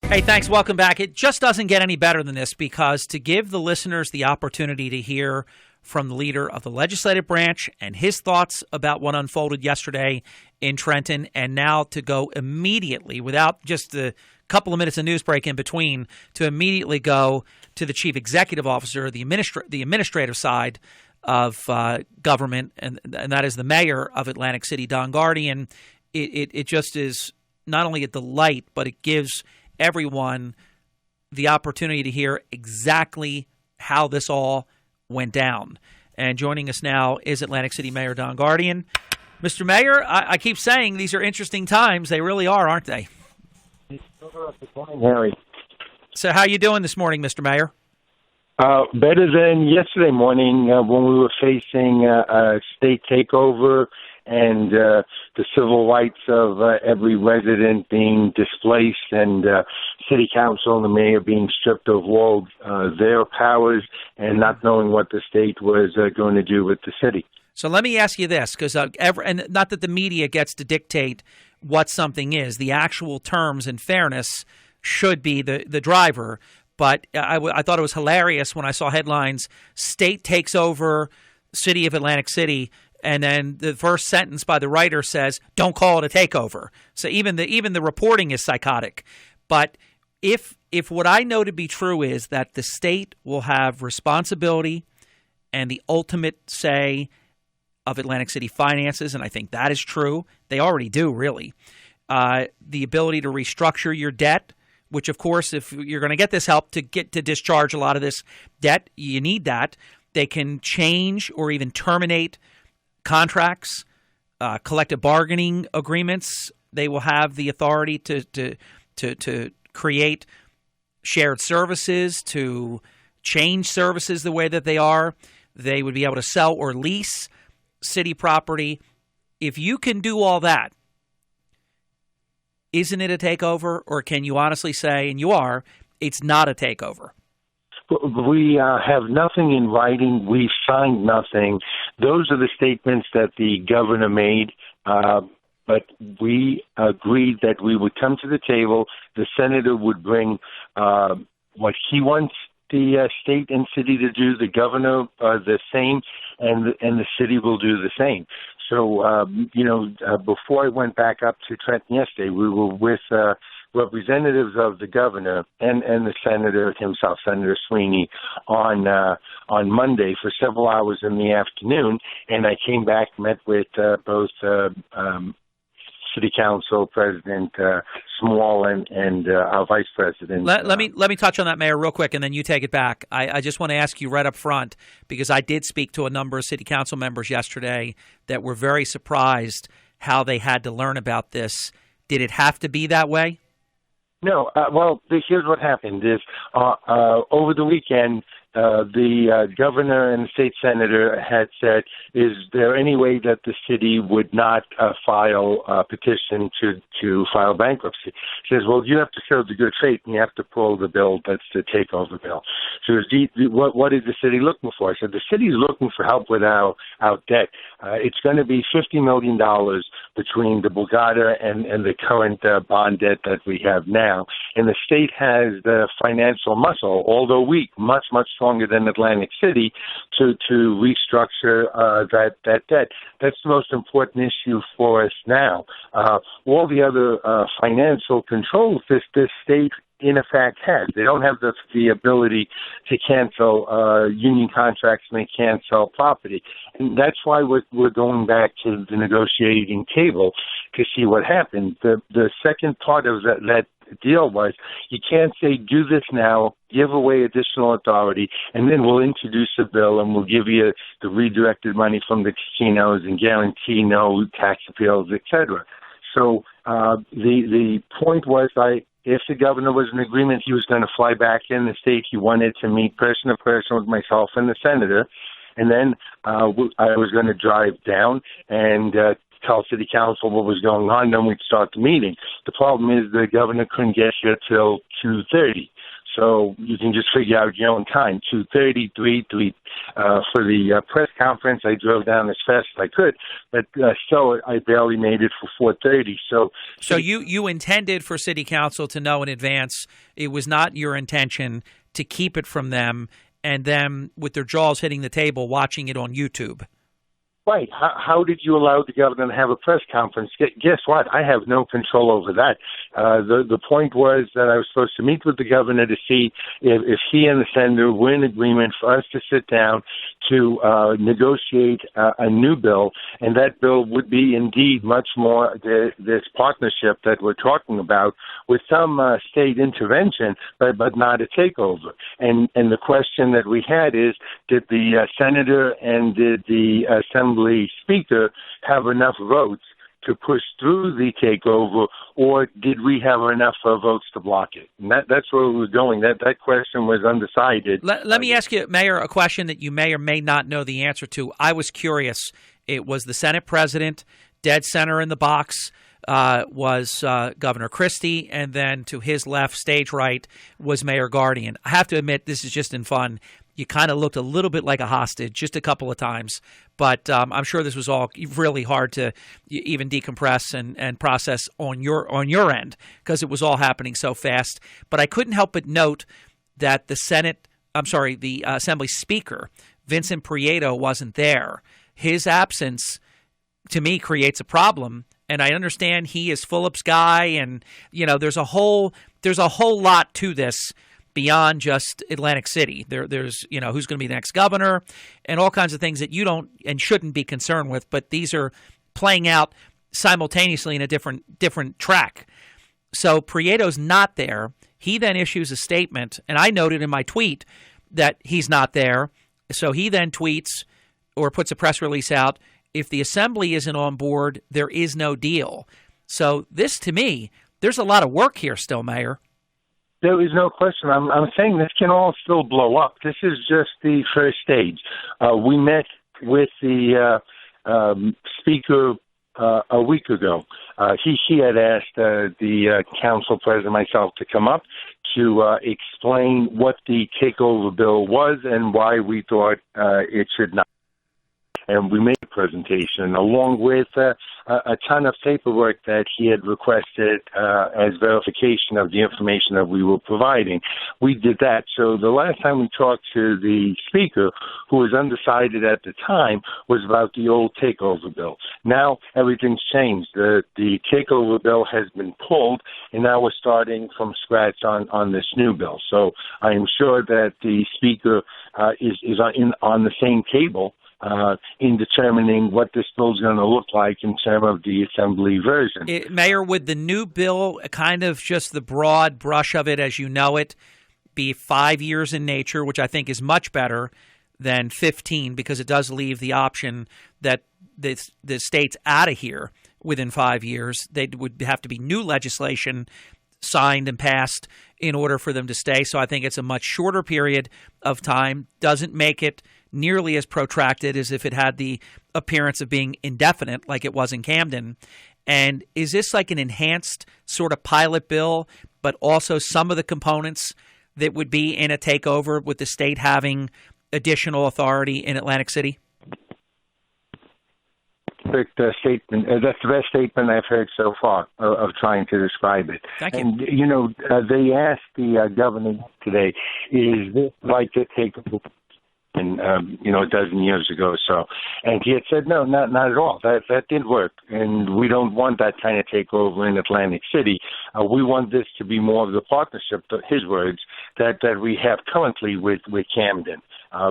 Hey, thanks. Welcome back. It just doesn't get any better than this, because to give the listeners the opportunity to hear from the leader of the legislative branch and his thoughts about what unfolded yesterday in Trenton, and now to go immediately, without just a couple of minutes of news break in between, to immediately go to the chief executive officer, the administrative side of government, and that is the mayor of Atlantic City, Don Guardian. It just is not only a delight, but it gives everyone the opportunity to hear exactly how this all went down. And joining us now is Atlantic City Mayor Don Guardian. Mr. Mayor, I keep saying these are interesting times. They really are, aren't they? Good morning, Harry. So how are you doing this morning, Mr. Mayor? Better than yesterday morning when we were facing a state takeover and the civil rights of every resident being displaced, and city council and the mayor being stripped of all their powers and not knowing what the state was going to do with the city. So let me ask you this, because and not that the media gets to dictate what something is. The actual terms and fairness should be the driver. But I thought it was hilarious when I saw headlines, state takes over city of Atlantic City, and then the first sentence by the writer says, don't call it a takeover. So even the reporting is psychotic. But if what I know to be true is that the state will have responsibility and the ultimate say of Atlantic City finances, and I think that is true, they already do, really, the ability to restructure your debt, which, of course, if you're going to get this help to get to discharge a lot of this debt, you need that. They can change or even terminate contracts, collective bargaining agreements. They will have the authority to create shared services, to change services the way that they are. They would be able to sell or lease city property. If you can do all that, isn't it a takeover, or can you honestly say, and you are, it's not a takeover? We have nothing in writing. We signed nothing. Those are the statements that the governor made, but we agreed that we would come to the table. The senator would bring what he wants the state and city to do. The governor the same, and the city will do the same. So, before I went back up to Trenton yesterday, we were with representatives of the governor and the senator himself, Senator Sweeney, on Monday for several hours in the afternoon. And I came back, met with both City Council President Small and our Vice President. Let me touch on that, Mayor, real quick, and then you take it back. I just want to ask you right up front, because I did speak to a number of City Council members yesterday that were very surprised how they had to learn about this. Did it have to be that way? No. Here's what happened is over the weekend, the governor and the state senator had said, is there any way that the city would not file a petition to file bankruptcy? He says, well, you have to show the good faith and you have to pull the bill that's the takeover bill. So what is the city looking for? I said, the city is looking for help with our debt. It's going to be $50 million between the Borgata and the current bond debt that we have now. And the state has the financial muscle, although weak, much, much stronger than Atlantic City, to restructure that debt. That's the most important issue for us now. All the other financial controls this state in effect has. They don't have the ability to cancel union contracts, and they can't sell property. And that's why we're going back to the negotiating table to see what happened. The second part of that deal was, you can't say do this now, give away additional authority, and then we'll introduce a bill and we'll give you the redirected money from the casinos and guarantee no tax appeals, etc. So the point was, if the governor was in agreement, he was going to fly back in the state. He wanted to meet person to person with myself and the senator, and then I was going to drive down and tell City Council what was going on, then we'd start the meeting. The problem is the governor couldn't get here till 2:30. So you can just figure out your own time. 2:30, 3 for the press conference. I drove down as fast as I could, but still I barely made it for 4:30. So you intended for City Council to know in advance. It was not your intention to keep it from them and them with their jaws hitting the table watching it on YouTube. Right. How did you allow the governor to have a press conference? Guess what? I have no control over that. The point was that I was supposed to meet with the governor to see if he and the senator were in agreement for us to sit down to negotiate a new bill, and that bill would be indeed much more this partnership that we're talking about with some state intervention, but not a takeover. And the question that we had is, did the senator and did the Assembly Speaker have enough votes to push through the takeover, or did we have enough votes to block it? And that's where we were going. That question was undecided. Let me ask you, Mayor, a question that you may or may not know the answer to. I was curious. It was the Senate President, dead center in the box, was Governor Christie, and then to his left, stage right, was Mayor Guardian. I have to admit, this is just in fun. You kind of looked a little bit like a hostage just a couple of times, but I'm sure this was all really hard to even decompress and process on your end because it was all happening so fast. But I couldn't help but note that the Assembly Speaker, Vincent Prieto, wasn't there. His absence, to me, creates a problem. And I understand he is Phillips' guy, and there's a whole lot to this beyond just Atlantic City. There's who's going to be the next governor and all kinds of things that you don't and shouldn't be concerned with, but these are playing out simultaneously in a different track. So Prieto's not there. He then issues a statement, and I noted in my tweet that he's not there. So he then tweets or puts a press release out, if the Assembly isn't on board, there is no deal. So this, to me, there's a lot of work here still, Mayor. There is no question. I'm saying this can all still blow up. This is just the first stage. We met with the Speaker a week ago. He had asked the Council President, myself, to come up to explain what the takeover bill was and why we thought it should not. And we made a presentation along with a ton of paperwork that he had requested as verification of the information that we were providing. We did that. So the last time we talked to the Speaker, who was undecided at the time, was about the old takeover bill. Now everything's changed. The takeover bill has been pulled, and now we're starting from scratch on this new bill. So I am sure that the Speaker is on the same table in determining what this bill is going to look like in terms of the Assembly version. Mayor, would the new bill, kind of just the broad brush of it as you know it, be 5 years in nature, which I think is much better than 15 because it does leave the option that the state's out of here within 5 years. They would have to be new legislation signed and passed in order for them to stay. So I think it's a much shorter period of time, doesn't make it nearly as protracted as if it had the appearance of being indefinite like it was in Camden. And is this like an enhanced sort of pilot bill, but also some of the components that would be in a takeover with the state having additional authority in Atlantic City? Perfect statement. That's the best statement I've heard so far of trying to describe it. Thank you. And, they asked the governor today, is this like a takeover? And, a dozen years ago or so. And he had said, no, not at all. That didn't work. And we don't want that kind of takeover in Atlantic City. We want this to be more of the partnership, his words, that we have currently with Camden,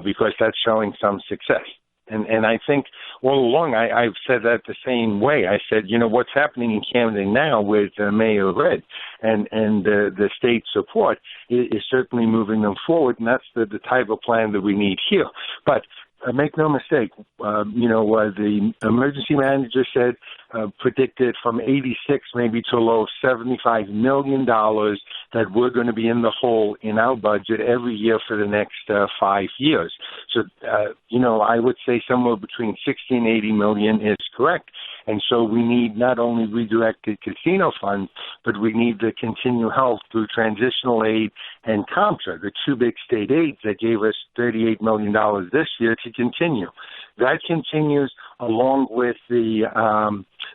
because that's showing some success. And I think all along I've said that the same way. I said, what's happening in Camden now with Mayor Red and the state support is certainly moving them forward, and that's the type of plan that we need here. But make no mistake, the emergency manager said, predicted from 86 maybe to a low of $75 million that we're going to be in the hole in our budget every year for the next 5 years. So, I would say somewhere between 60 and 80 million is correct. And so we need not only redirected casino funds, but we need to continue help through transitional aid and Contra, the two big state aids that gave us $38 million this year, to continue. That continues along with the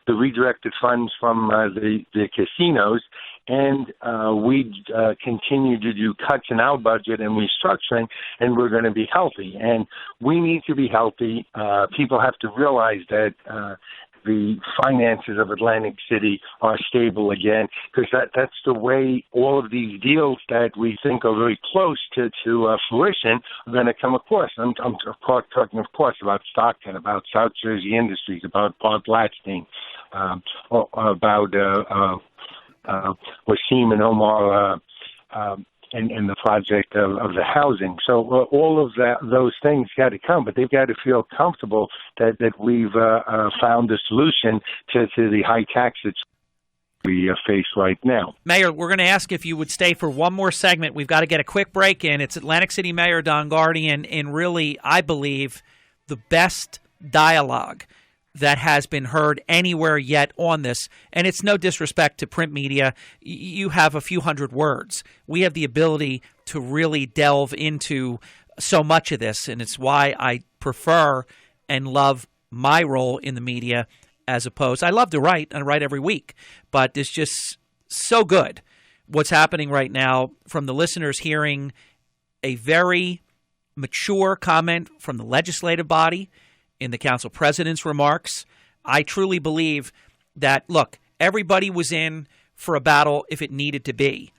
redirected funds from the casinos, and we continue to do cuts in our budget and restructuring, and we're going to be healthy. And we need to be healthy. People have to realize that the finances of Atlantic City are stable again, because that's the way all of these deals that we think are very close to fruition are going to come across. I'm talking, of course, about Stockton, about South Jersey Industries, about Park Latstein, about Wasim and Omar, and the project of the housing. So all of those things got to come, but they've got to feel comfortable that we've found a solution to the high taxes we face right now. Mayor, we're going to ask if you would stay for one more segment. We've got to get a quick break in. It's Atlantic City Mayor Don Guardian in really, I believe, the best dialogue that has been heard anywhere yet on this. And it's no disrespect to print media. You have a few hundred words. We have the ability to really delve into so much of this, and it's why I prefer and love my role in the media as opposed. I love to write, and I write every week, but it's just so good what's happening right now from the listeners hearing a very mature comment from the legislative body in the council president's remarks. I truly believe that, look, everybody was in for a battle if it needed to be.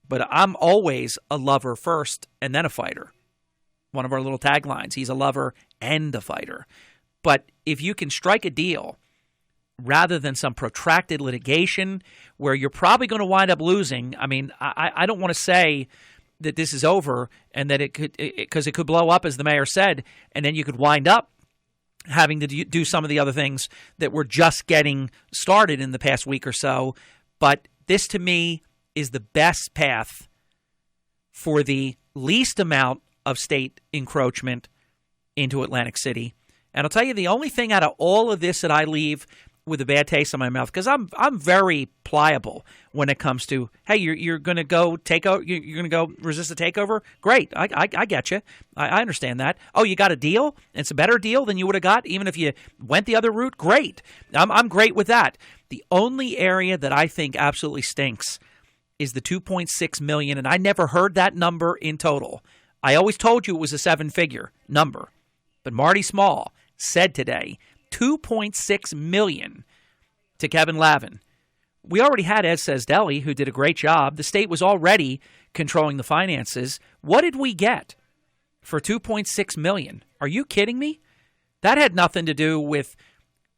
But I'm always a lover first and then a fighter. One of our little taglines, he's a lover and a fighter. But if you can strike a deal rather than some protracted litigation where you're probably going to wind up losing, I mean, I don't want to say that this is over and that it could blow up, as the mayor said, and then you could wind up having to do some of the other things that were just getting started in the past week or so. But this, to me, is the best path for the least amount of state encroachment into Atlantic City. And I'll tell you, the only thing out of all of this that I leave with a bad taste in my mouth, because I'm very pliable when it comes to, hey, you're going to go take over, you're going to go resist a takeover. Great, I get you. I understand that. Oh, you got a deal? It's a better deal than you would have got, even if you went the other route. Great, I'm great with that. The only area that I think absolutely stinks is the $2.6 million, and I never heard that number in total. I always told you it was a seven-figure number, but Marty Small said today $2.6 million to Kevin Lavin. We already had Ed Sesdeli, who did a great job. The state was already controlling the finances. What did we get for $2.6 million? Are you kidding me? That had nothing to do with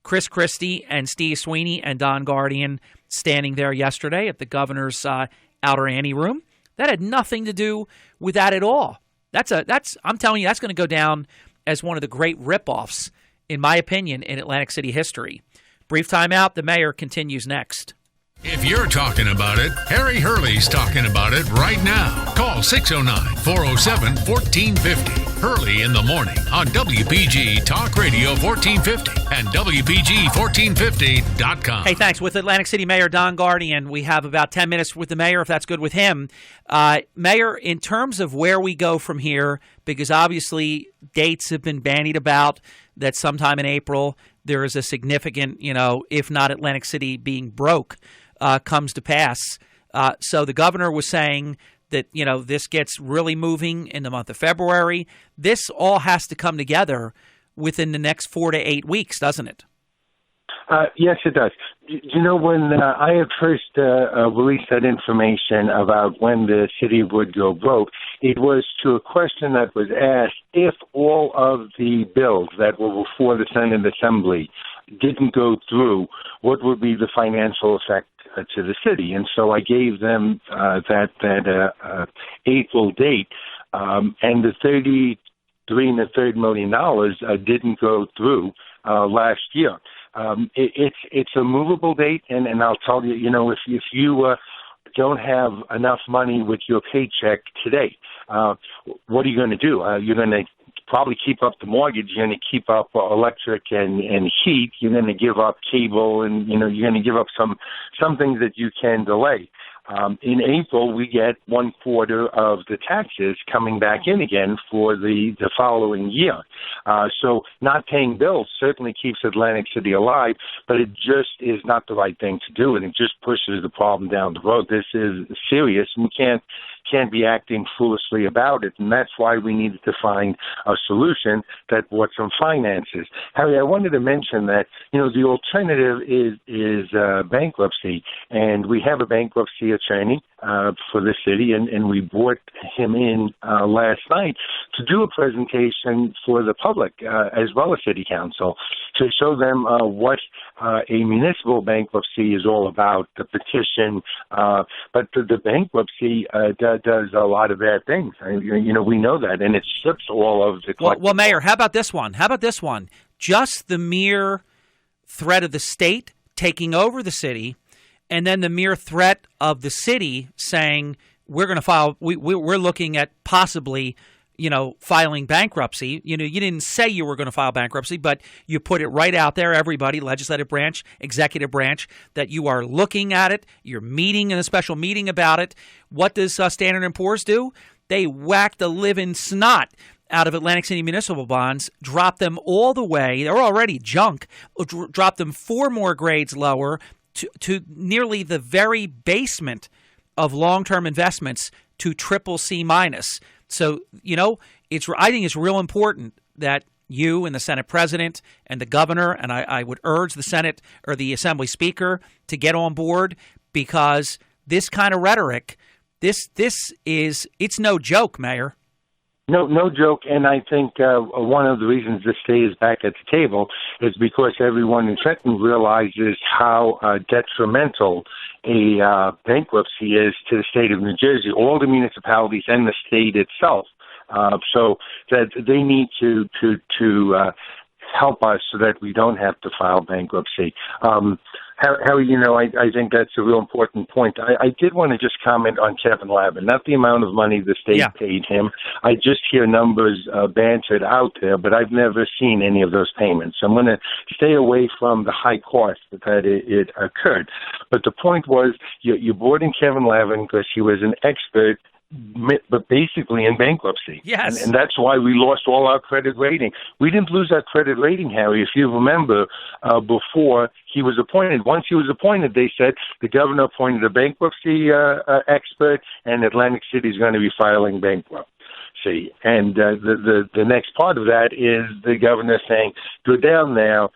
Chris Christie and Steve Sweeney and Don Guardian standing there yesterday at the governor's outer anteroom. That had nothing to do with that at all. I'm telling you, that's going to go down as one of the great ripoffs, in my opinion, in Atlantic City history. Brief time out. The mayor continues next. If you're talking about it, Harry Hurley's talking about it right now. Call 609-407-1450. Hurley in the morning on WPG Talk Radio 1450 and WPG1450.com. Hey, thanks. With Atlantic City Mayor Don Guardian, we have about 10 minutes with the mayor, if that's good with him. Mayor, in terms of where we go from here, because obviously dates have been bandied about, that sometime in April there is a significant, if not Atlantic City being broke, comes to pass. So the governor was saying that, this gets really moving in the month of February. This all has to come together within the next 4 to 8 weeks, doesn't it? Yes, it does. When I had first released that information about when the city would go broke, it was to a question that was asked: if all of the bills that were before the Senate Assembly didn't go through, what would be the financial effect to the city? And so I gave them that April date, and the $33.3 million didn't go through last year. It's a movable date, and I'll tell you, if you don't have enough money with your paycheck today, what are you going to do? You're going to probably keep up the mortgage. You're going to keep up electric and heat. You're going to give up cable, and you're going to give up some things that you can delay. In April, we get 1/4 of the taxes coming back in again for the following year. So not paying bills certainly keeps Atlantic City alive, but it just is not the right thing to do, and it just pushes the problem down the road. This is serious, and we can't be acting foolishly about it, and that's why we needed to find a solution that brought some finances. Harry, I wanted to mention that the alternative is bankruptcy, and we have a bankruptcy attorney for the city, and we brought him in last night to do a presentation for the public as well as City Council to show them what a municipal bankruptcy is all about, the petition, but the bankruptcy does a lot of bad things. We know that, and it strips all of the well, Mayor, how about this one? Just the mere threat of the state taking over the city, and then the mere threat of the city saying we're going to file. We're looking at possibly, filing bankruptcy. You didn't say you were going to file bankruptcy, but you put it right out there. Everybody, legislative branch, executive branch, that you are looking at it. You're meeting in a special meeting about it. What does Standard & Poor's do? They whack the living snot out of Atlantic City municipal bonds, drop them all the way. They're already junk. Drop them 4 more grades lower to nearly the very basement of long-term investments to CCC minus. So, I think it's real important that you and the Senate President and the governor, and I would urge the Senate or the Assembly Speaker to get on board, because this kind of rhetoric, it's no joke, Mayor. No joke, and I think one of the reasons this stays back at the table is because everyone in Trenton realizes how detrimental a bankruptcy is to the state of New Jersey, all the municipalities and the state itself. So that they need to help us so that we don't have to file bankruptcy. Harry, I think that's a real important point. I did want to just comment on Kevin Lavin, not the amount of money the state paid him. I just hear numbers bantered out there, but I've never seen any of those payments. I'm going to stay away from the high cost that it occurred. But the point was, you brought in Kevin Lavin because he was an expert, but basically in bankruptcy. Yes. And that's why we lost all our credit rating. We didn't lose our credit rating, Harry, if you remember, before he was appointed. Once he was appointed, they said the governor appointed a bankruptcy expert, and Atlantic City is going to be filing bankruptcy. And the next part of that is the governor saying, go down there.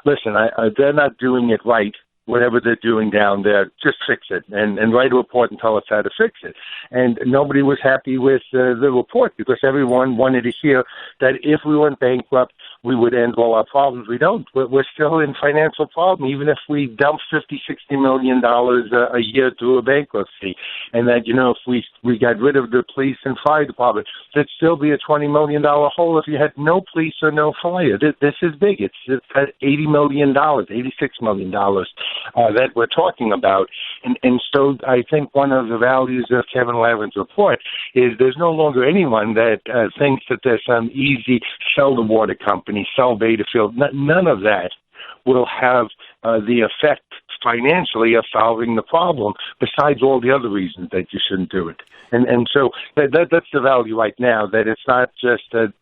Listen, they're not doing it right. Whatever they're doing down there, just fix it and write a report and tell us how to fix it. And nobody was happy with the report because everyone wanted to hear that if we went bankrupt, we would end all our problems. We don't. We're still in financial problem, even if we dump $50-60 million a year through a bankruptcy. And that, if we got rid of the police and fire department, there'd still be a $20 million hole if you had no police or no fire. This is big. It's at $80 million, $86 million. That we're talking about. And so I think one of the values of Kevin Lavin's report is there's no longer anyone that thinks that there's some easy sell the water company, sell Beta Field. None of that will have the effect financially of solving the problem, besides all the other reasons that you shouldn't do it. And so that's the value right now, that it's not just the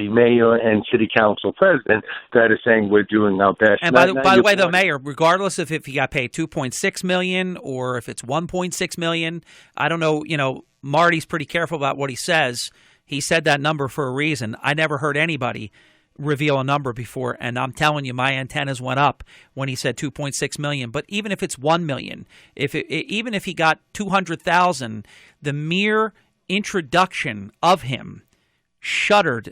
mayor and city council president that are saying we're doing our best. And by the way, though, Mayor, regardless of if he got paid $2.6 million or if it's $1.6 million, I don't know, Marty's pretty careful about what he says. He said that number for a reason. I never heard anybody reveal a number before, and I'm telling you, my antennas went up when he said $2.6 million. But even if it's $1 million, even if he got $200,000, the mere introduction of him shattered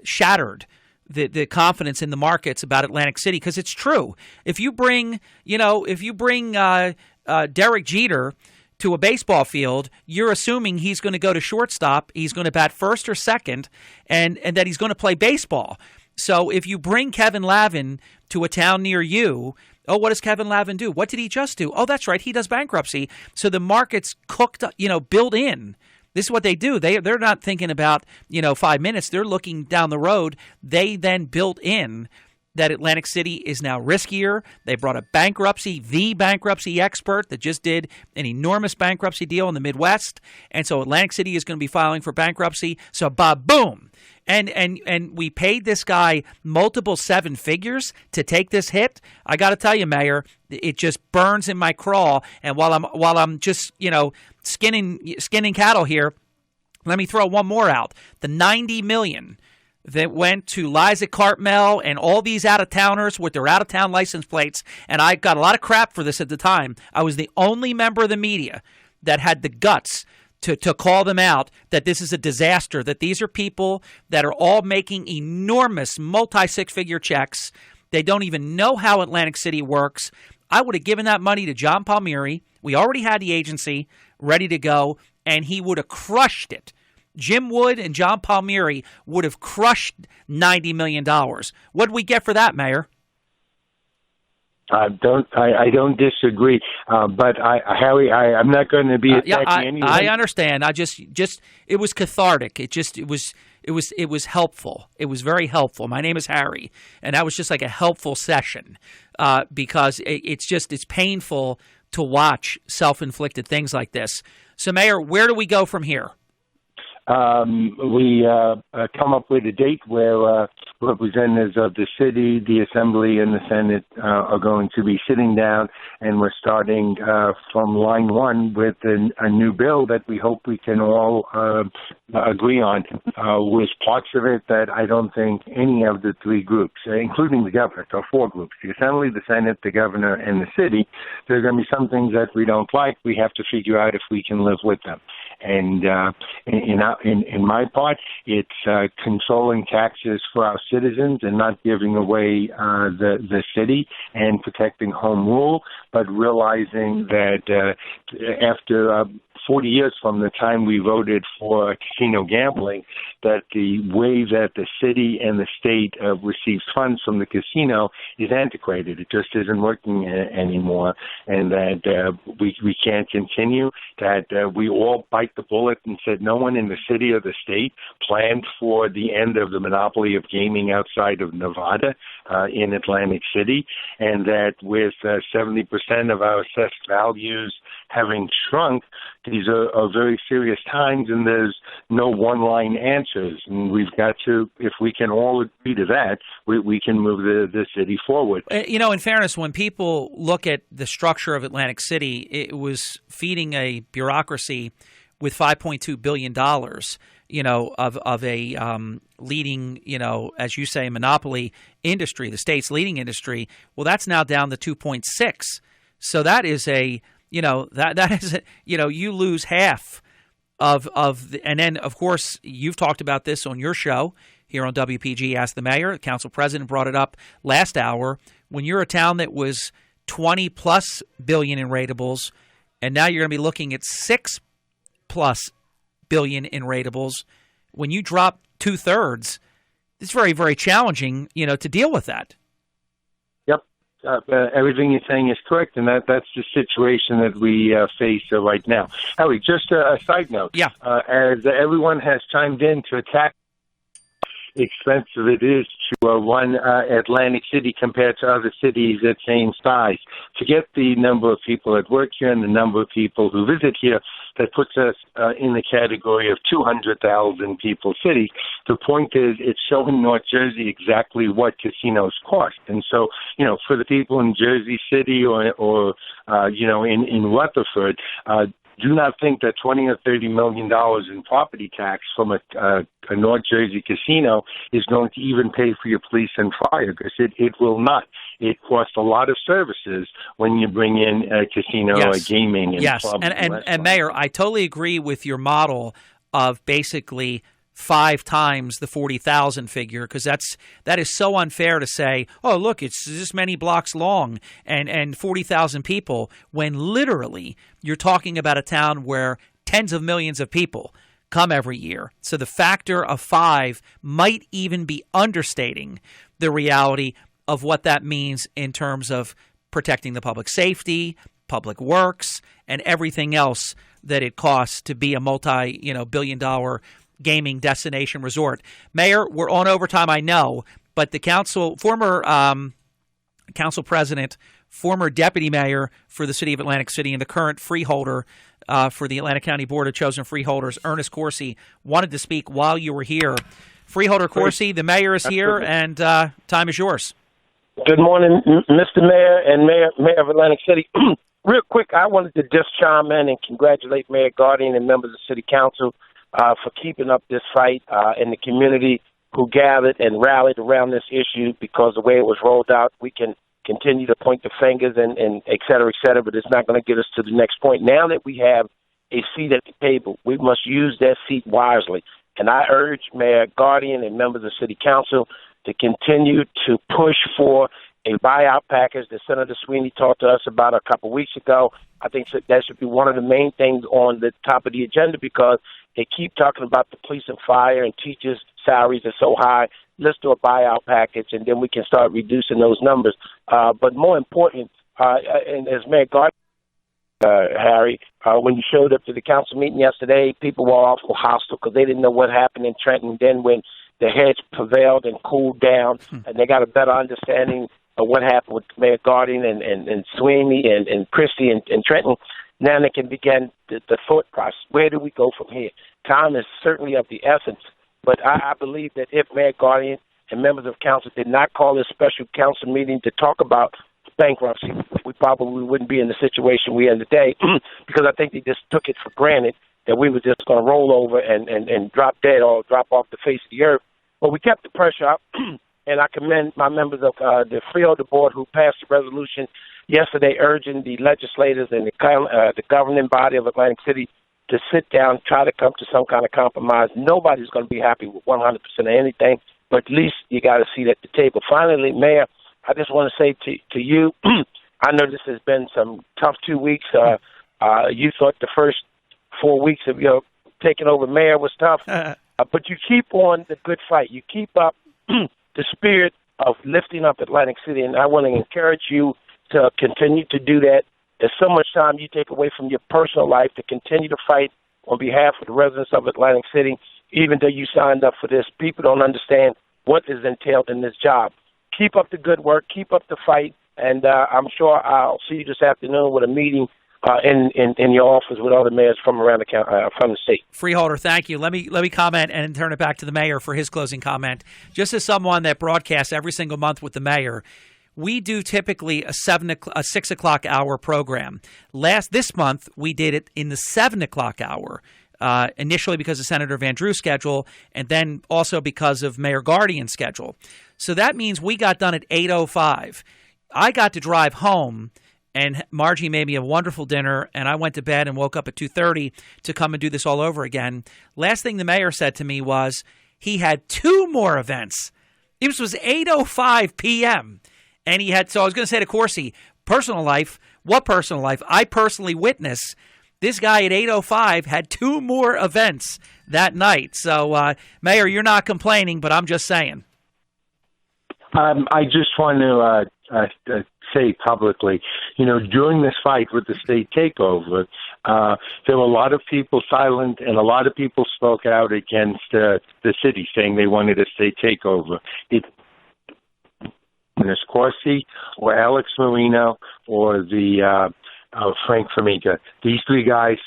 the confidence in the markets about Atlantic City, because it's true. If you bring Derek Jeter to a baseball field, you're assuming he's going to go to shortstop, he's going to bat first or second, and that he's going to play baseball. So if you bring Kevin Lavin to a town near you, what does Kevin Lavin do? What did he just do? Oh, that's right, he does bankruptcy. So the market's cooked, built in This is what they do. They're not thinking about 5 minutes. They're looking down the road. They then built in that Atlantic City is now riskier. They brought a the bankruptcy expert that just did an enormous bankruptcy deal in the Midwest. And so Atlantic City is going to be filing for bankruptcy. So, boom. And we paid this guy multiple seven figures to take this hit. I got to tell you, Mayor, it just burns in my craw. And while I'm just, skinning cattle here, let me throw one more out. The $90 million that went to Liza Cartmel and all these out-of-towners with their out-of-town license plates, and I got a lot of crap for this at the time. I was the only member of the media that had the guts to call them out, that this is a disaster, that these are people that are all making enormous multi-six-figure checks. They don't even know how Atlantic City works. I would have given that money to John Palmieri. We already had the agency ready to go, and he would have crushed it. Jim Wood and John Palmieri would have crushed $90 million. What did we get for that, Mayor? I don't disagree, but Harry, I'm not going to be attacking anyone. I understand. I just it was cathartic. It was helpful. It was very helpful. My name is Harry, and that was just like a helpful session because it's painful to watch self-inflicted things like this. So, Mayor, where do we go from here? We come up with a date where representatives of the city, the Assembly, and the Senate are going to be sitting down, and we're starting from line one with a new bill that we hope we can all agree on, with parts of it that I don't think any of the three groups, including the governor, there are four groups, the Assembly, the Senate, the governor, and the city. There are going to be some things that we don't like. We have to figure out if we can live with them. And in my part, it's controlling taxes for our citizens and not giving away the city and protecting home rule, but realizing that after 40 years from the time we voted for casino gambling, that the way that the city and the state receives funds from the casino is antiquated. It just isn't working anymore, and that we can't continue, that we all bite the bullet and said no one in the city or the state planned for the end of the monopoly of gaming outside of Nevada in Atlantic City, and that with 70% of our assessed values having shrunk, these are very serious times, and there's no one-line answers. And we've got to, if we can all agree to that, we can move the city forward. In fairness, when people look at the structure of Atlantic City, it was feeding a bureaucracy with $5.2 billion, of a leading, as you say, monopoly industry, the state's leading industry. Well, that's now down to 2.6. So that is you lose half of and then, of course, you've talked about this on your show here on WPG Ask the Mayor. The council president brought it up last hour. When you're a town that was 20 plus billion in ratables, and now you're going to be looking at 6 plus billion in ratables, when you drop 2/3, it's very, very challenging, to deal with that. Everything you're saying is correct, and that's the situation that we face right now. Howie, just a side note. Yeah. As everyone has chimed in to attack expensive it is to run Atlantic City compared to other cities at same size. Forget the number of people that work here and the number of people who visit here. That puts us in the category of 200,000 people city. The point is, it's showing North Jersey exactly what casinos cost. And so, for the people in Jersey City or in Rutherford, do not think that $20 or $30 million in property tax from a North Jersey casino is going to even pay for your police and fire, because it will not. It costs a lot of services when you bring in a casino, gaming, and clubs. And Mayor, I totally agree with your model of basically 5 times the 40,000 figure, because that is so unfair to say, oh, look, it's this many blocks long and 40,000 people, when literally you're talking about a town where tens of millions of people come every year. So the factor of 5 might even be understating the reality of what that means in terms of protecting the public safety, public works, and everything else that it costs to be a multi-billion-dollar gaming destination resort. Mayor, we're on overtime, I know, but the former council president, former deputy mayor for the city of Atlantic City, and the current freeholder for the Atlantic County Board of Chosen Freeholders, Ernest Corsi, wanted to speak while you were here. Freeholder Corsi, the mayor is here, and time is yours. Good morning, Mr. Mayor and Mayor of Atlantic City. Real quick, I wanted to just chime in and congratulate Mayor Guardian and members of the City Council for keeping up this fight in the community who gathered and rallied around this issue, because the way it was rolled out, we can continue to point the fingers and et cetera, but it's not going to get us to the next point. Now that we have a seat at the table, we must use that seat wisely. And I urge Mayor Guardian and members of City Council to continue to push for a buyout package that Senator Sweeney talked to us about a couple of weeks ago. I think that should be one of the main things on the top of the agenda, because they keep talking about the police and fire and teachers' salaries are so high. Let's do a buyout package, and then we can start reducing those numbers. But more important, and as Mayor Guardian, Harry, when you showed up to the council meeting yesterday, people were awful hostile because they didn't know what happened in Trenton. Then when the heads prevailed and cooled down, and they got a better understanding of what happened with Mayor Guardian and Sweeney and Christie and Trenton, now they can begin the thought process. Where do we go from here? Time is certainly of the essence, but I believe that if Mayor Guardian and members of council did not call this special council meeting to talk about bankruptcy, we probably wouldn't be in the situation we're in today, because I think they just took it for granted that we were just going to roll over and drop dead or drop off the face of the earth. But we kept the pressure up, and I commend my members of the Freeholder Board who passed a resolution yesterday urging the legislators and the governing body of Atlantic City to sit down, try to come to some kind of compromise. Nobody's going to be happy with 100% of anything, but at least you got a seat at the table. Finally, Mayor, I just want to say to you, I know this has been some tough 2 weeks. You thought the first 4 weeks of your taking over mayor was tough, but you keep on the good fight. You keep up the spirit of lifting up Atlantic City, and I want to encourage you to continue to do that. There's so much time you take away from your personal life to continue to fight on behalf of the residents of Atlantic City, even though you signed up for this. People don't understand what is entailed in this job. Keep up the good work. Keep up the fight. And I'm sure I'll see you this afternoon with a meeting in your office with other mayors from around the county, from the state. Freeholder, thank you. Let me comment and turn it back to the mayor for his closing comment. Just as someone that broadcasts every single month with the mayor, we do typically a 6 o'clock hour program. This month we did it in the 7 o'clock hour. Initially because of Senator Van Drew's schedule, and then also because of Mayor Guardian's schedule. So that means we got done at 8:05. I got to drive home, and Margie made me a wonderful dinner, and I went to bed and woke up at 2:30 to come and do this all over again. Last thing the mayor said to me was he had 2 more events. This was 8:05 p.m., and he had, so I was going to say to Corsi, personal life, what personal life? I personally witnessed this guy at 8:05 had 2 more events that night. So, Mayor, you're not complaining, but I'm just saying. I just want to say publicly, during this fight with the state takeover, there were a lot of people silent, and a lot of people spoke out against the city, saying they wanted a state takeover. Ms. Corsi or Alex Marino or the Frank Formica. These 3 guys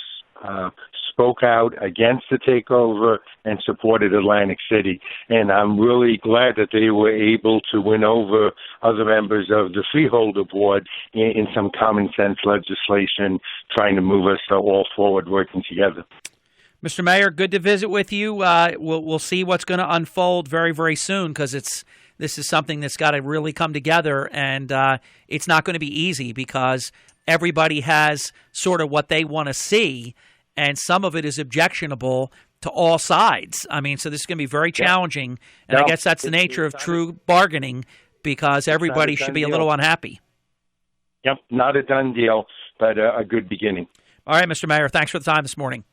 spoke out against the takeover and supported Atlantic City. And I'm really glad that they were able to win over other members of the Freeholder Board in some common sense legislation, trying to move us all forward, working together. Mr. Mayor, good to visit with you. We'll see what's going to unfold very, very soon, because this is something that's got to really come together, and it's not going to be easy because everybody has sort of what they want to see, and some of it is objectionable to all sides. I mean, so this is going to be very challenging, and I guess that's the nature of true bargaining, because everybody should be a little unhappy. Yep, not a done deal, but a good beginning. All right, Mr. Mayor, thanks for the time this morning.